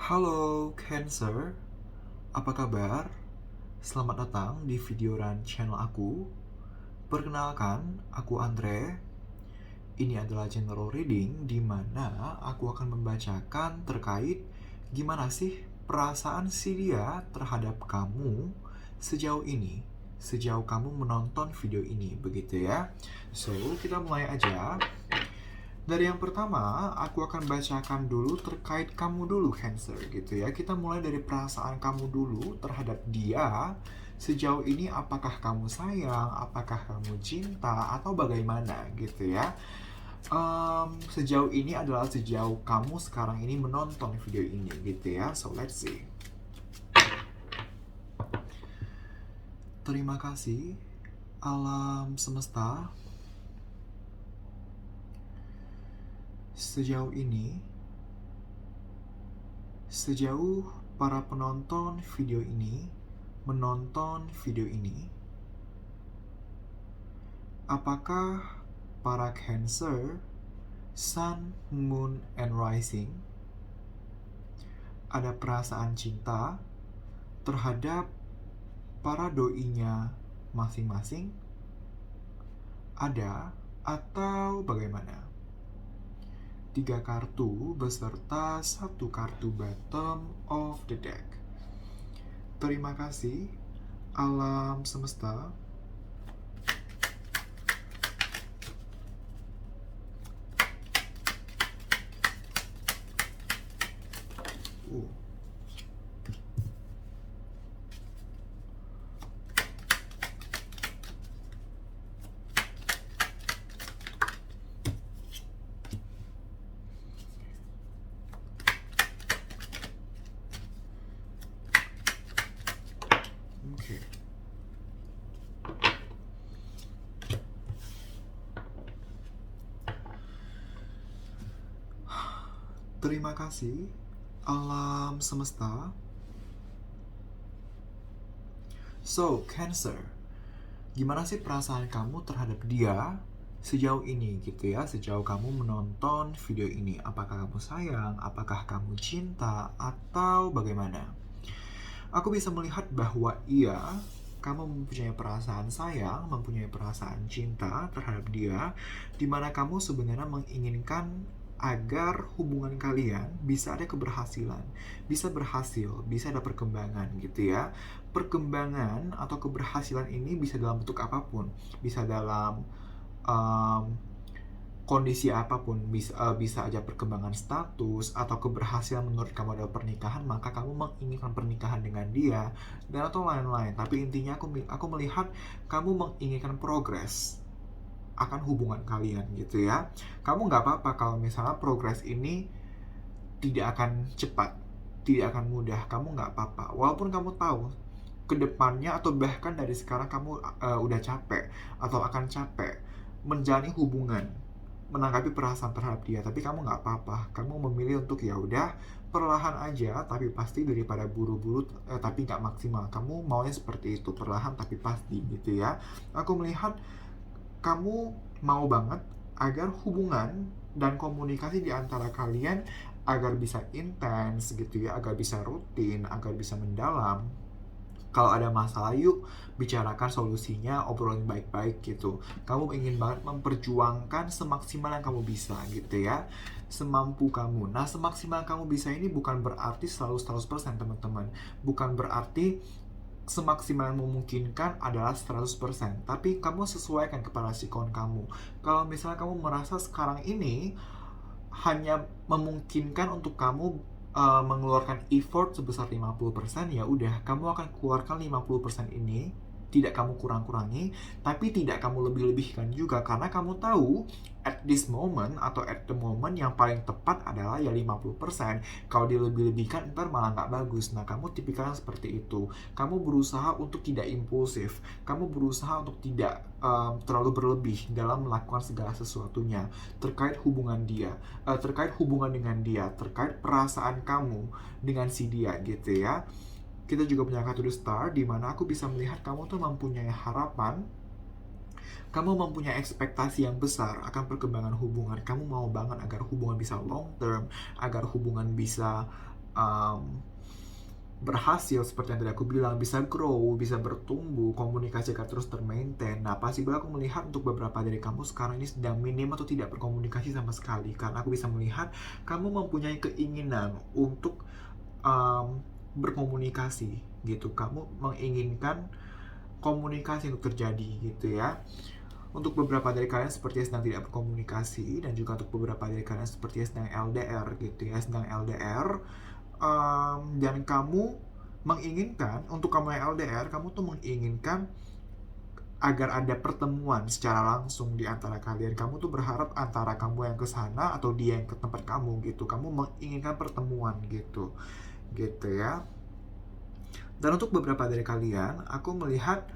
Halo Cancer, apa kabar? Selamat datang di videoran channel aku. Perkenalkan, aku Andre. Ini adalah general reading di mana aku akan membacakan terkait gimana sih perasaan si dia terhadap kamu sejauh ini. Sejauh kamu menonton video ini, begitu ya. So, kita mulai aja. Dari yang pertama, aku akan bacakan dulu terkait kamu dulu, Cancer, gitu ya. Kita mulai dari perasaan kamu dulu terhadap dia. Sejauh ini apakah kamu sayang, apakah kamu cinta, atau bagaimana gitu ya. Sejauh ini adalah sejauh kamu sekarang ini menonton video ini gitu ya. So, let's see. Terima kasih, alam semesta. Sejauh ini, sejauh para penonton video ini menonton video ini, apakah para Cancer, Sun, Moon, and Rising ada perasaan cinta terhadap para doinya masing-masing? Ada atau bagaimana? 3 kartu beserta 1 kartu bottom of the deck. Terima kasih, alam semesta. Oke. Terima kasih, alam semesta. So, Cancer, gimana sih perasaan kamu terhadap dia sejauh ini gitu ya, sejauh kamu menonton video ini? Apakah kamu sayang, apakah kamu cinta, atau bagaimana? Aku bisa melihat bahwa iya, kamu mempunyai perasaan sayang, mempunyai perasaan cinta terhadap dia, dimana kamu sebenarnya menginginkan agar hubungan kalian bisa ada keberhasilan, bisa berhasil, bisa ada perkembangan gitu ya. Perkembangan atau keberhasilan ini bisa dalam bentuk apapun, bisa dalam kondisi apapun, bisa aja perkembangan status atau keberhasilan menurut kamu adalah pernikahan, maka kamu menginginkan pernikahan dengan dia dan atau lain-lain. Tapi intinya aku melihat kamu menginginkan progres akan hubungan kalian gitu ya. Kamu nggak apa-apa kalau misalnya progres ini tidak akan cepat, tidak akan mudah. Kamu nggak apa-apa, walaupun kamu tahu kedepannya atau bahkan dari sekarang kamu udah capek atau akan capek menjalani hubungan, menanggapi perasaan terhadap dia, tapi kamu nggak apa-apa. Kamu memilih untuk ya udah perlahan aja, tapi pasti daripada buru-buru tapi nggak maksimal. Kamu maunya seperti itu, perlahan tapi pasti gitu ya. Aku melihat kamu mau banget agar hubungan dan komunikasi di antara kalian agar bisa intens gitu ya, agar bisa rutin, agar bisa mendalam. Kalau ada masalah, yuk bicarakan solusinya, obrolin baik-baik gitu. Kamu ingin banget memperjuangkan semaksimal yang kamu bisa gitu ya, semampu kamu. Nah, semaksimal yang kamu bisa ini bukan berarti selalu 100% teman-teman. Bukan berarti semaksimal yang memungkinkan adalah 100%. Tapi kamu sesuaikan kepada sikon kamu. Kalau misalnya kamu merasa sekarang ini hanya memungkinkan untuk kamu mengeluarkan effort sebesar 50%, ya udah kamu akan keluarkan 50% ini, tidak kamu kurang-kurangi, tapi tidak kamu lebih-lebihkan juga, karena kamu tahu at this moment atau at the moment yang paling tepat adalah ya 50%. Kalau dilebih-lebihkan ntar malah nggak bagus. Nah, kamu tipikalnya seperti itu. Kamu berusaha untuk tidak impulsif, kamu berusaha untuk tidak terlalu berlebih dalam melakukan segala sesuatunya terkait hubungan dia, terkait hubungan dengan dia, terkait perasaan kamu dengan si dia gitu ya. Kita juga punya kartu The Star, di mana aku bisa melihat kamu tuh mempunyai harapan, kamu mempunyai ekspektasi yang besar akan perkembangan hubungan. Kamu mau banget agar hubungan bisa long term, agar hubungan bisa berhasil, seperti yang tadi aku bilang, bisa grow, bisa bertumbuh, komunikasi akan terus termaintain. Nah, pasti aku melihat untuk beberapa dari kamu sekarang ini sedang minim atau tidak berkomunikasi sama sekali, karena aku bisa melihat kamu mempunyai keinginan untuk berkomunikasi gitu. Kamu menginginkan komunikasi untuk terjadi gitu ya. Untuk beberapa dari kalian sepertinya sedang tidak berkomunikasi, dan juga untuk beberapa dari kalian sepertinya sedang LDR gitu ya, sedang LDR. Dan kamu menginginkan, untuk kamu yang LDR, kamu tuh menginginkan agar ada pertemuan secara langsung di antara kalian. Kamu tuh berharap antara kamu yang ke sana atau dia yang ke tempat kamu gitu. Kamu menginginkan pertemuan gitu, gitu ya. Dan untuk beberapa dari kalian, aku melihat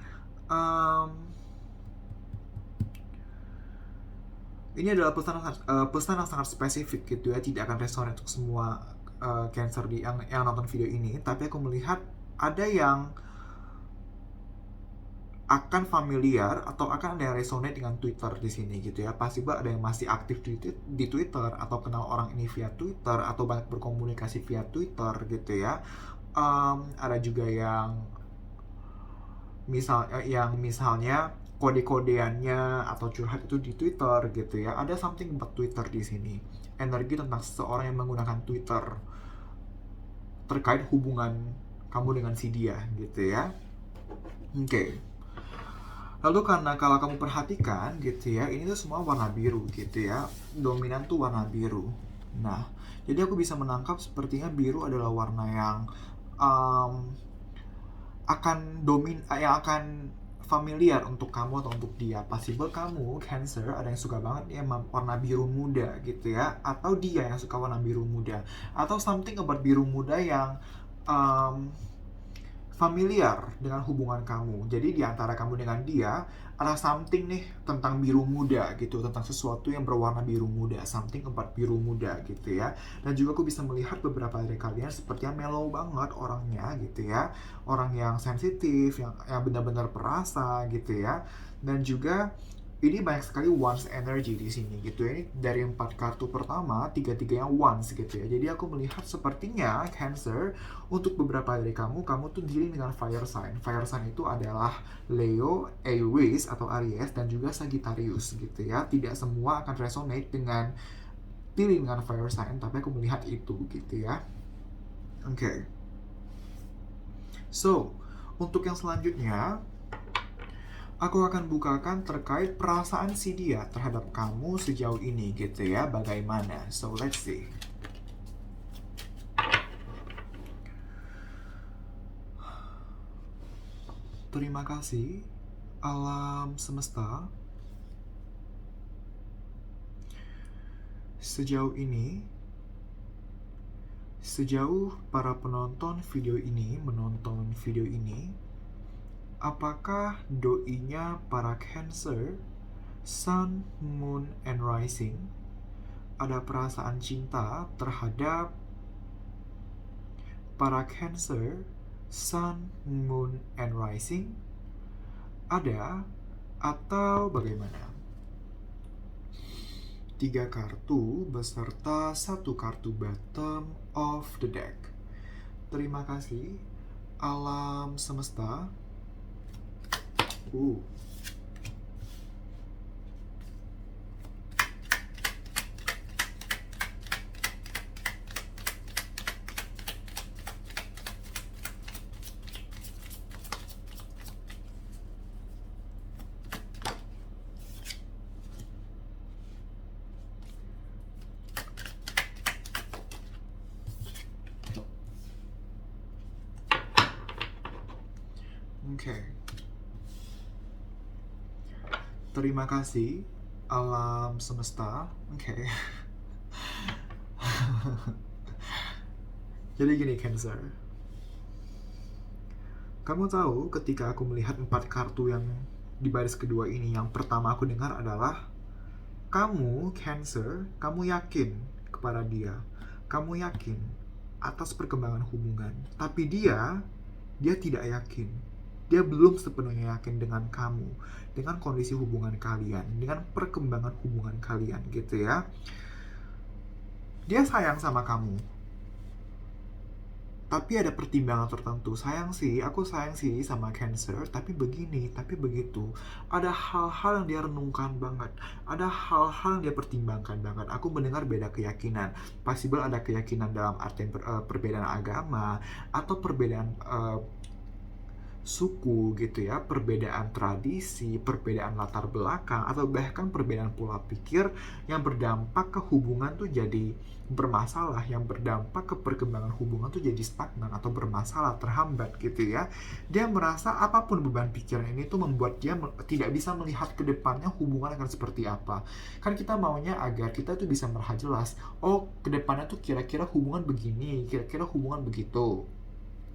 ini adalah pesan yang sangat spesifik gitu ya, tidak akan resonate untuk semua Cancer yang nonton video ini, tapi aku melihat ada yang akan familiar atau akan ada yang resonate dengan Twitter di sini gitu ya. Pasti ada yang masih aktif di Twitter atau kenal orang ini via Twitter atau banyak berkomunikasi via Twitter gitu ya. Ada juga yang misalnya kode-kodeannya atau curhat itu di Twitter gitu ya. Ada something about Twitter di sini. Energi tentang seseorang yang menggunakan Twitter terkait hubungan kamu dengan si dia gitu ya. Oke. Lalu karena kalau kamu perhatikan gitu ya, ini tuh semua warna biru gitu ya. Dominan tuh warna biru. Nah, jadi aku bisa menangkap sepertinya biru adalah warna yang yang akan familiar untuk kamu atau untuk dia. Possible kamu Cancer ada yang suka banget ya warna biru muda gitu ya, atau dia yang suka warna biru muda, atau something about biru muda yang familiar dengan hubungan kamu. Jadi di antara kamu dengan dia ada something nih tentang biru muda gitu, tentang sesuatu yang berwarna biru muda, something about biru muda gitu ya. Dan juga aku bisa melihat beberapa dari kalian sepertinya mellow banget orangnya gitu ya, orang yang sensitif, yang benar-benar perasa gitu ya. Dan juga ini banyak sekali ones energy di sini gitu ya. Ini dari 4 kartu pertama, tiga-tiganya ones gitu ya. Jadi aku melihat sepertinya Cancer, untuk beberapa dari kamu tuh dealing dengan fire sign. Fire sign itu adalah Leo, Aries atau Aries, dan juga Sagittarius gitu ya. Tidak semua akan resonate dengan dealing dengan fire sign, tapi aku melihat itu gitu ya. Oke. So, untuk yang selanjutnya, aku akan bukakan terkait perasaan si dia terhadap kamu sejauh ini gitu ya, bagaimana. So, let's see. Terima kasih, alam semesta. Sejauh para penonton video ini menonton video ini, apakah doinya para Cancer, Sun, Moon, and Rising ada perasaan cinta terhadap para Cancer, Sun, Moon, and Rising? Ada atau bagaimana? 3 kartu beserta 1 kartu bottom of the deck. Terima kasih, alam semesta. Oke. Terima kasih, alam semesta. Oke. Jadi gini Cancer, kamu tahu ketika aku melihat 4 kartu yang di baris kedua ini, yang pertama aku dengar adalah kamu Cancer, kamu yakin kepada dia, kamu yakin atas perkembangan hubungan, tapi dia tidak yakin. Dia belum sepenuhnya yakin dengan kamu, dengan kondisi hubungan kalian, dengan perkembangan hubungan kalian gitu ya. Dia sayang sama kamu, Tapi ada pertimbangan tertentu. Aku sayang sih sama Cancer, tapi begini, tapi begitu. Ada hal-hal yang dia renungkan banget. Ada hal-hal yang dia pertimbangkan banget. Aku mendengar beda keyakinan. Possible ada keyakinan dalam arti perbedaan agama atau perbedaan suku gitu ya, perbedaan tradisi, perbedaan latar belakang, atau bahkan perbedaan pola pikir yang berdampak ke hubungan tuh jadi bermasalah, yang berdampak ke perkembangan hubungan tuh jadi stagnan atau bermasalah, terhambat gitu ya. Dia merasa apapun beban pikiran ini tuh membuat dia tidak bisa melihat ke depannya hubungan akan seperti apa. Kan kita maunya agar kita tuh bisa melihat jelas, oh ke depannya tuh kira-kira hubungan begini, kira-kira hubungan begitu.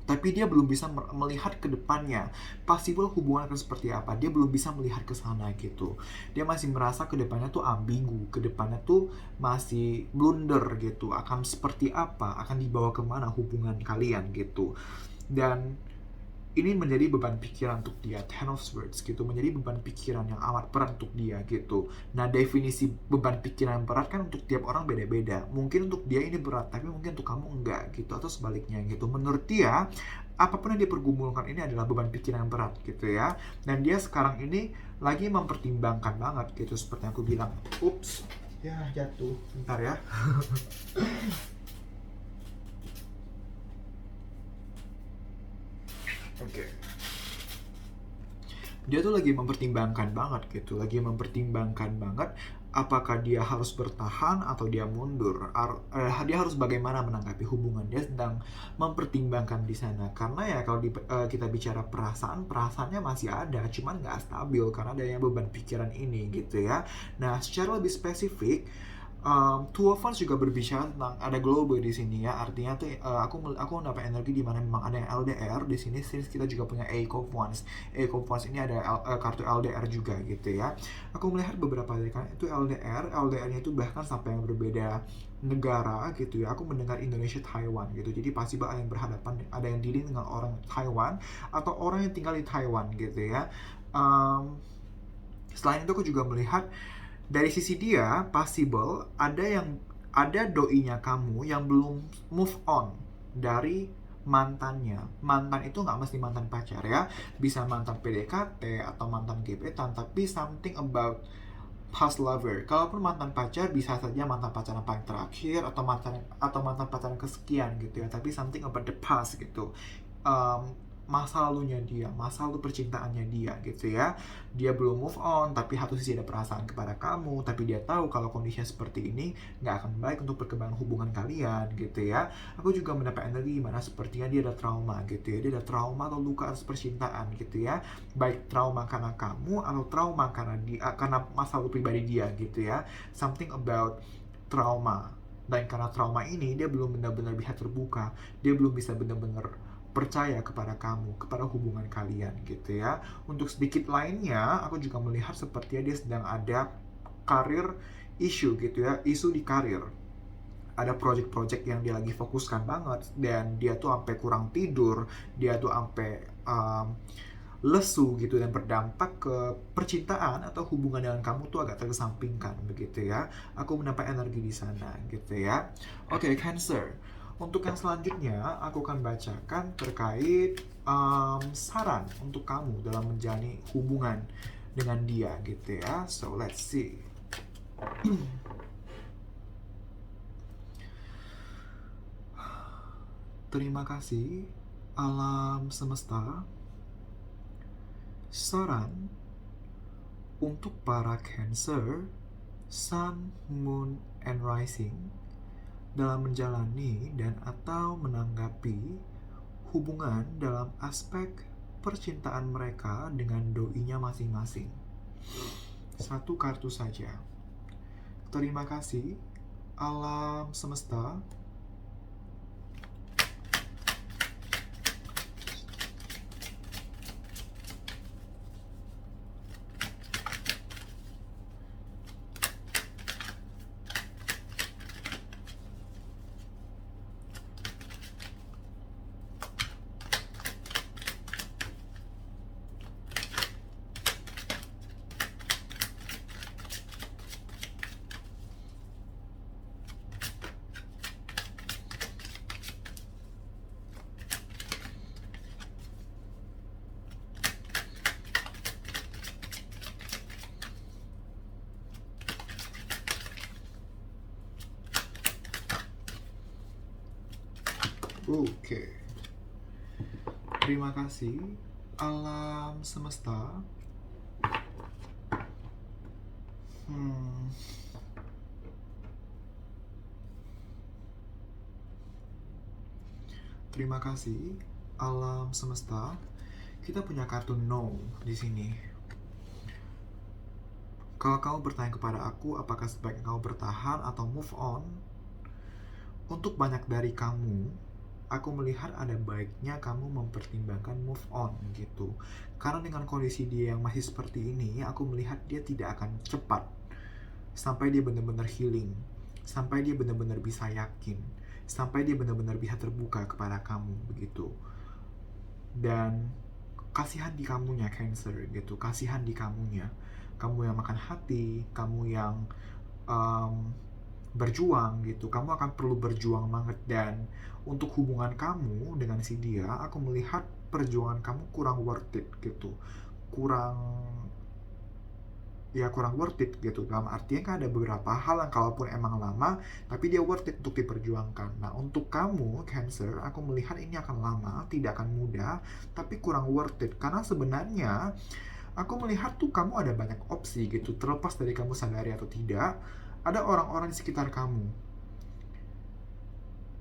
Tapi dia belum bisa melihat ke depannya, possible hubungan akan seperti apa. Dia belum bisa melihat ke sana gitu. Dia masih merasa ke depannya tuh ambigu, ke depannya tuh masih blunder gitu. Akan seperti apa, akan dibawa kemana hubungan kalian gitu. Dan ini menjadi beban pikiran untuk dia, Ten of Swords gitu, menjadi beban pikiran yang amat berat untuk dia gitu. Nah, definisi beban pikiran berat kan untuk tiap orang beda-beda. Mungkin untuk dia ini berat, tapi mungkin untuk kamu enggak gitu, atau sebaliknya gitu. Menurut dia, apapun yang dia pergumulkan ini adalah beban pikiran yang berat gitu ya. Dan dia sekarang ini lagi mempertimbangkan banget gitu, seperti yang aku bilang. Ups, ya jatuh. Bentar ya. Oke. Dia tuh lagi mempertimbangkan banget gitu, lagi mempertimbangkan banget apakah dia harus bertahan atau dia mundur. Dia harus bagaimana menanggapi hubungan. Dia sedang mempertimbangkan di sana. Karena ya kalau kita bicara perasaannya masih ada, cuman nggak stabil karena adanya beban pikiran ini gitu ya. Nah, secara lebih spesifik, Two of Wands juga berbicara tentang ada global di sini ya, artinya tuh aku mendapat energi di mana memang ada yang LDR di sini. Since kita juga punya Eight of Wands, ini ada kartu LDR juga gitu ya. Aku melihat beberapa dari kalian itu LDR-nya itu bahkan sampai yang berbeda negara gitu ya. Aku mendengar Indonesia Taiwan gitu, jadi pasti ada yang berhadapan, ada yang dealing dengan orang Taiwan atau orang yang tinggal di Taiwan gitu ya. Selain itu aku juga melihat dari sisi dia, possible ada doinya kamu yang belum move on dari mantannya. Mantan itu nggak mesti mantan pacar ya, bisa mantan PDKT atau mantan gebetan, tapi something about past lover. Kalaupun mantan pacar, bisa saja mantan pacaran paling terakhir atau mantan pacaran kesekian gitu ya, tapi something about the past gitu. Masa lalunya dia, masa lalu percintaannya dia gitu ya. Dia belum move on, tapi satu sisi ada perasaan kepada kamu, tapi dia tahu kalau kondisinya seperti ini nggak akan baik untuk perkembangan hubungan kalian gitu ya. Aku juga mendapat energi mana sepertinya dia ada trauma gitu ya. Dia ada trauma atau luka atas percintaan gitu ya. Baik trauma karena kamu atau trauma karena masa lalu pribadi dia gitu ya. Something about trauma. Dan karena trauma ini dia belum benar-benar bisa terbuka, dia belum bisa benar-benar percaya kepada kamu, kepada hubungan kalian gitu ya. Untuk sedikit lainnya, aku juga melihat sepertinya dia sedang ada karir issue gitu ya, isu di karir. Ada project-project yang dia lagi fokuskan banget, dan dia tuh sampai kurang tidur, dia tuh sampai lesu gitu, dan berdampak ke percintaan atau hubungan dengan kamu tuh agak terkesampingkan begitu ya. Aku mendapat energi di sana gitu ya. Oke, Cancer. Untuk yang selanjutnya, aku akan bacakan terkait saran untuk kamu dalam menjalani hubungan dengan dia gitu ya. So, let's see. Terima kasih, alam semesta. Saran untuk para Cancer, Sun, Moon, and Rising dalam menjalani dan atau menanggapi hubungan dalam aspek percintaan mereka dengan doinya masing-masing. Satu kartu saja. Terima kasih, alam semesta. Oke, terima kasih alam semesta. Hmm, terima kasih alam semesta. Kita punya kartu no di sini. Kalau kamu bertanya kepada aku, apakah sebaiknya kamu bertahan atau move on? Untuk banyak dari kamu, aku melihat ada baiknya kamu mempertimbangkan move on gitu. Karena dengan kondisi dia yang masih seperti ini, aku melihat dia tidak akan cepat sampai dia benar-benar healing, sampai dia benar-benar bisa yakin, sampai dia benar-benar bisa terbuka kepada kamu begitu. Dan kasihan di kamunya Cancer gitu, kasihan di kamunya, kamu yang makan hati, kamu yang um, berjuang gitu, kamu akan perlu berjuang banget. Dan untuk hubungan kamu dengan si dia, aku melihat perjuangan kamu kurang worth it gitu, kurang, ya kurang worth it gitu. Dalam artinya kan ada beberapa hal yang kalaupun emang lama tapi dia worth it untuk diperjuangkan. Nah untuk kamu Cancer, aku melihat ini akan lama, tidak akan mudah, tapi kurang worth it. Karena sebenarnya aku melihat tuh kamu ada banyak opsi gitu, terlepas dari kamu sadari atau tidak. Ada orang-orang di sekitar kamu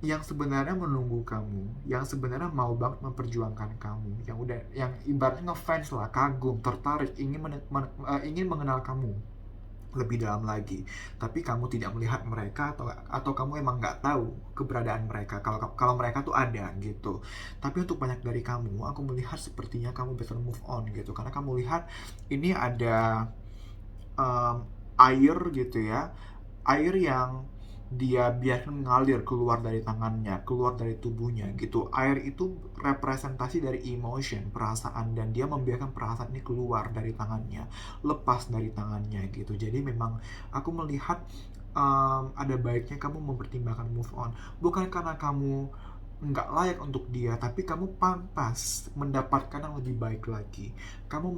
yang sebenarnya menunggu kamu, yang sebenarnya mau banget memperjuangkan kamu, yang udah, yang ibaratnya ngefans lah, kagum, tertarik, ingin mengenal kamu lebih dalam lagi. Tapi kamu tidak melihat mereka, atau kamu emang nggak tahu keberadaan mereka, kalau kalau mereka tuh ada gitu. Tapi untuk banyak dari kamu, aku melihat sepertinya kamu better move on gitu, karena kamu lihat ini ada air gitu ya, air yang dia biarkan mengalir keluar dari tangannya, keluar dari tubuhnya gitu. Air itu representasi dari emotion, perasaan, dan dia membiarkan perasaan ini keluar dari tangannya, lepas dari tangannya gitu. Jadi memang aku melihat ada baiknya kamu mempertimbangkan move on. Bukan karena kamu nggak layak untuk dia, tapi kamu pantas mendapatkan yang lebih baik lagi. Kamu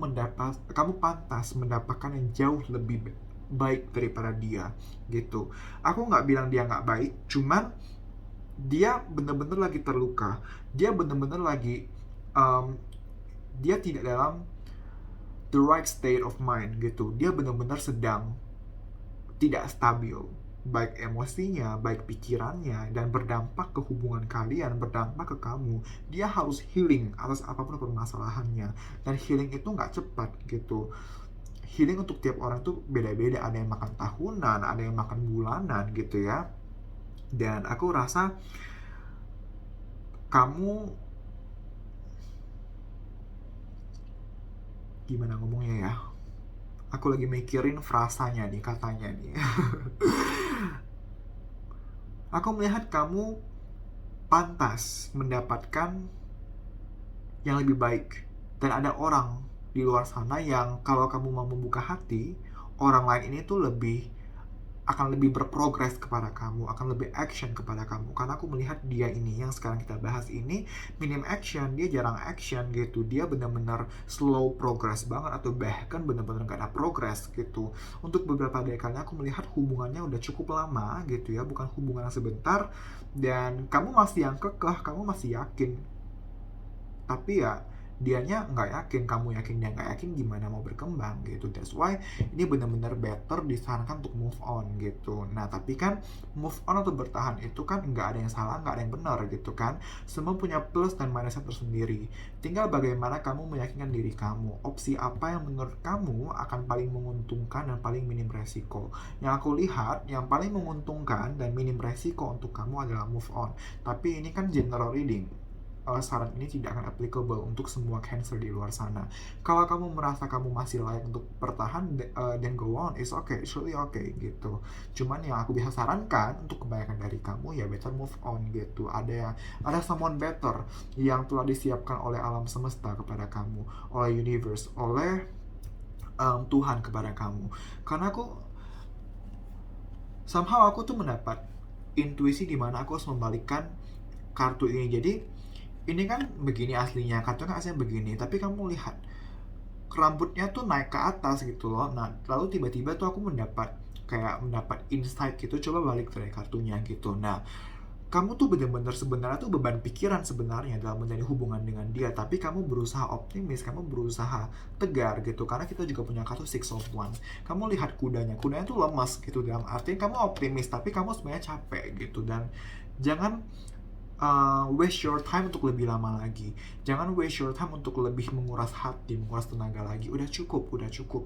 pantas mendapatkan yang jauh lebih baik daripada dia gitu. Aku nggak bilang dia nggak baik, cuman dia bener-bener lagi terluka, dia bener-bener lagi um, dia tidak dalam the right state of mind gitu. Dia bener-bener sedang tidak stabil, baik emosinya, baik pikirannya, dan berdampak ke hubungan kalian, berdampak ke kamu. Dia harus healing atas apapun permasalahannya, dan healing itu nggak cepat gitu. Healing untuk tiap orang tuh beda-beda, ada yang makan tahunan, ada yang makan bulanan gitu ya. Dan aku rasa kamu, gimana ngomongnya ya, aku lagi mikirin frasanya nih, katanya nih. Aku melihat kamu pantas mendapatkan yang lebih baik, dan ada orang di luar sana yang kalau kamu mau membuka hati, orang lain ini tuh akan lebih berprogres kepada kamu, akan lebih action kepada kamu. Karena aku melihat dia ini yang sekarang kita bahas ini minim action, dia jarang action gitu, dia benar-benar slow progress banget, atau bahkan benar-benar gak ada progress gitu. Untuk beberapa dekade aku melihat hubungannya udah cukup lama gitu ya, bukan hubungan yang sebentar, dan kamu masih yang kekeh, kamu masih yakin, tapi ya dianya nggak yakin, kamu yakin dia nggak yakin, gimana mau berkembang gitu. That's why ini benar-benar better disarankan untuk move on gitu. Nah tapi kan move on atau bertahan itu kan nggak ada yang salah, nggak ada yang benar gitu kan. Semua punya plus dan minusnya tersendiri. Tinggal bagaimana kamu meyakinkan diri kamu, opsi apa yang menurut kamu akan paling menguntungkan dan paling minim resiko. Yang aku lihat yang paling menguntungkan dan minim resiko untuk kamu adalah move on. Tapi ini kan general reading, saran ini tidak akan applicable untuk semua Cancer di luar sana. Kalau kamu merasa kamu masih layak untuk bertahan, then go on, it's okay, it's really okay gitu. Cuman yang aku bisa sarankan untuk kebanyakan dari kamu ya better move on gitu. Ada someone better yang telah disiapkan oleh alam semesta kepada kamu, oleh universe, oleh Tuhan kepada kamu. Karena somehow aku tuh mendapat intuisi di mana aku harus membalikkan kartu ini. Jadi ini kan begini aslinya, kartu kan aslinya begini, tapi kamu lihat rambutnya tuh naik ke atas gitu loh. Nah lalu tiba-tiba tuh aku mendapat insight gitu, coba balik dari kartunya gitu. Nah kamu tuh bener-bener sebenarnya tuh beban pikiran sebenarnya dalam menjalin hubungan dengan dia, tapi kamu berusaha optimis, kamu berusaha tegar gitu, karena kita juga punya kasus six of one. Kamu lihat kudanya tuh lemas gitu, dalam artian kamu optimis tapi kamu sebenarnya capek gitu. Dan jangan waste your time untuk lebih lama lagi. Jangan waste your time untuk lebih menguras hati, menguras tenaga lagi. Udah cukup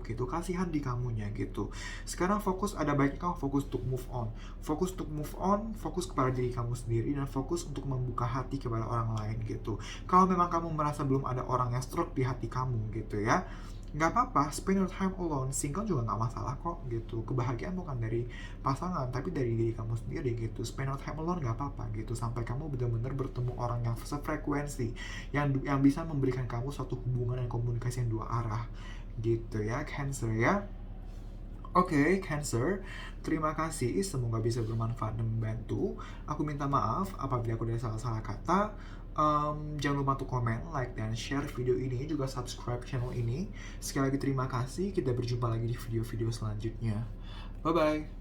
gitu. Kasihan di kamunya gitu. Sekarang fokus, ada baiknya kamu fokus untuk move on. Fokus untuk move on, fokus kepada diri kamu sendiri, dan fokus untuk membuka hati kepada orang lain gitu. Kalau memang kamu merasa belum ada orang yang stroke di hati kamu gitu ya, nggak apa-apa, spend your time alone. Single juga nggak masalah kok gitu. Kebahagiaan bukan dari pasangan tapi dari diri kamu sendiri gitu. Spend your time alone nggak apa-apa gitu, sampai kamu benar-benar bertemu orang yang sefrekuensi, yang bisa memberikan kamu suatu hubungan dan komunikasi yang dua arah gitu ya, Cancer ya. Oke, Cancer, terima kasih. Semoga bisa bermanfaat dan membantu. Aku minta maaf apabila aku ada salah-salah kata. Jangan lupa untuk komen, like, dan share video ini. Juga subscribe channel ini. Sekali lagi terima kasih. Kita berjumpa lagi di video-video selanjutnya. Bye-bye.